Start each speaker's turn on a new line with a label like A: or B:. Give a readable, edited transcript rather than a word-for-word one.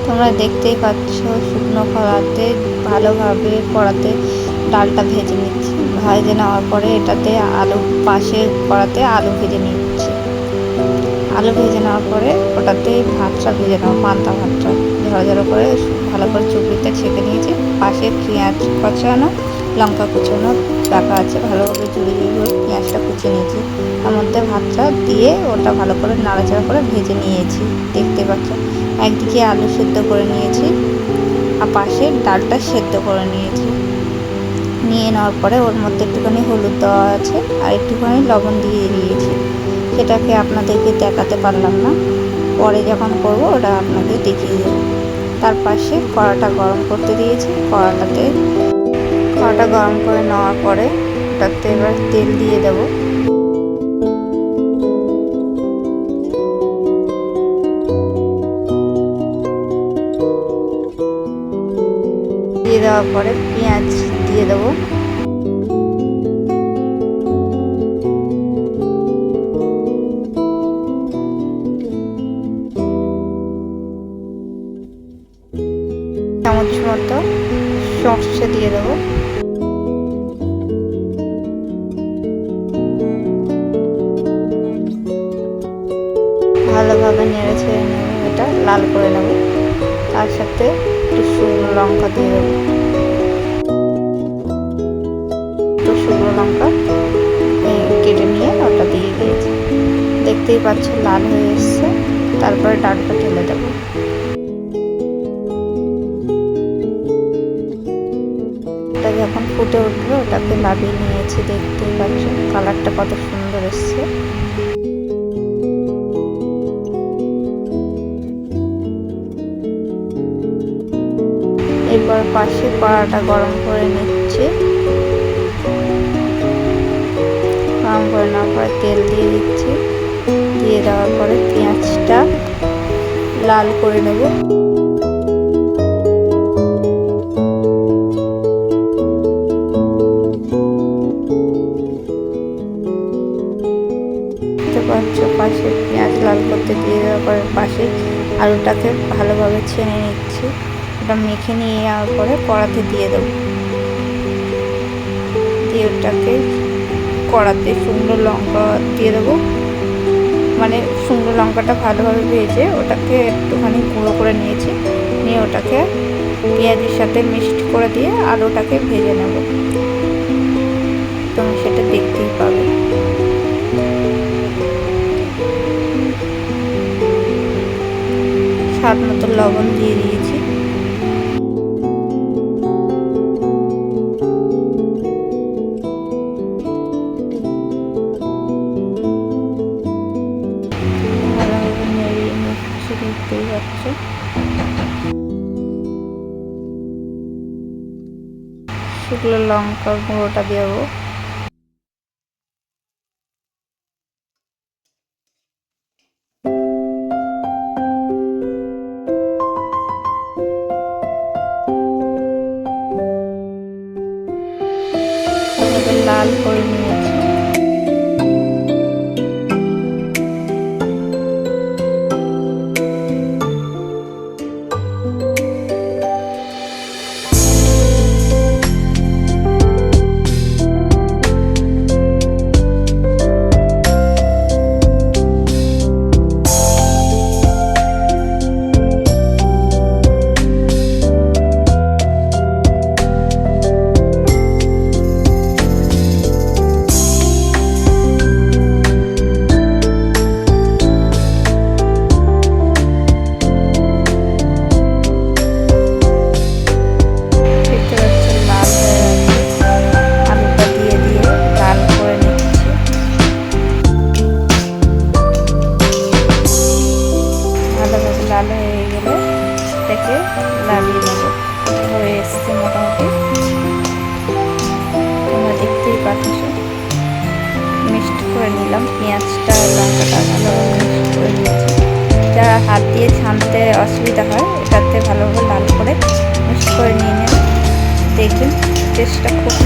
A: তোমরা দেখতেই পাচ্ছ শুকনো কড়াতে ভালোভাবে কড়াতে ডালটা ভেজে নিচ্ছি। ভেজে নেওয়ার পরে এটাতে আলু পাশে কড়াতে আলু ভেজে নিচ্ছি। আলু ভেজে নেওয়ার পরে ওটাতে ভাতটা ভেজে নেওয়া, পান্তা ভাতটা ঝরঝর করে ভালো করে চুবড়িতে ছেঁকে নিয়েছি। পাশে পেঁয়াজ কচানো, লঙ্কা কুচানো রাখা আছে, ভালোভাবে জুড়ে জুড়ে পেঁয়াজটা কুচিয়ে নিয়েছি। তার মধ্যে ভাতটা দিয়ে ওটা ভালো করে নাড়াচাড়া করে ভেজে নিয়েছি। দেখতে পাচ্ছ একদিকে আলু সেদ্ধ করে নিয়েছি আর পাশে ডালটা সেদ্ধ করে নিয়েছি। নিয়ে নেওয়ার পরে ওর মধ্যে একটুখানি হলুদ দেওয়া আছে আর একটুখানি লবণ দিয়ে দিয়েছি। সেটাকে আপনাদেরকে দেখাতে পারলাম না, পরে যখন করব ওটা আপনাদের দেখিয়ে দেবো। তার পাশে কড়াটা গরম করতে দিয়েছি। কড়াটা গরম করে নেওয়ার পরে ওটাতে এবার তেল দিয়ে দেবো। দিয়ে দেওয়ার পরে পেঁয়াজ দিয়ে দেবো। চামচ মতো সর্ষে দিয়ে দেবো। ভালোভাবে নেড়ে ছেড়ে নেবো, এটা লাল করে নেব। তার সাথে একটু শুকনো লঙ্কা দিয়ে দেবো। একটু শুকনো লঙ্কা কেটে নিয়ে ওটা দিয়ে দিয়েছি। দেখতেই পাচ্ছ লাল হয়ে এসছে। তারপরে ডালটা ঢেলে দেবো। ওটা যখন ফুটে উঠলো ওটাকে নামিয়ে নিয়েছি। দেখতেই পাচ্ছ কালারটা কত সুন্দর এসছে। এরপর পাশে কড়াটা গরম করে নিচ্ছে। গরম করে নেওয়ার পরে তেল দিয়ে দিচ্ছি। দিয়ে দেওয়ার পরে পেঁয়াজটা লাল করে নেব। পাশে পেঁয়াজ লাল করতে দিয়ে দেওয়ার পরে পাশে আলুটাকে ভালোভাবে ছেনে নিচ্ছি। ওটা মেখে নিয়ে যাওয়ার পরে কড়াতে দিয়ে দেবো। দিয়ে ওটাকে কড়াতে শুকনো লঙ্কা দিয়ে দেবো। মানে শুকনো লঙ্কাটা ভালোভাবে ভেজে ওটাকে একটুখানি গুঁড়ো করে নিয়েছি। নিয়ে ওটাকে পেঁয়াজের সাথে মিক্সড করে দিয়ে আলুটাকে ভেজে নেব। তুমি সেটা দেখতেই পাবে। স্বাদ মতো লবণ দিয়ে দিয়েছি। ভালোভাবে নেড়িয়ে নিচ্ছি, দেখতেই পাচ্ছ। শুকনো লঙ্কার গুঁড়োটা দেবো। লাল করে নিয়েছি। লাল হয়ে গেলে এটাকে নামিয়ে নেব। হয়ে এসছে মোটামুটি, তোমরা দেখতেই পাচ্ছ। মিক্সড করে নিলাম, পেঁয়াজটা লঙ্কাটা ভালোভাবে মিক্সড করে নিয়েছি। যারা হাত দিয়ে ছানতে অসুবিধা হয় এটাতে ভালোভাবে লাল করে মিক্সড করে নিয়ে নেব। দেখবেন টেস্টটা খুব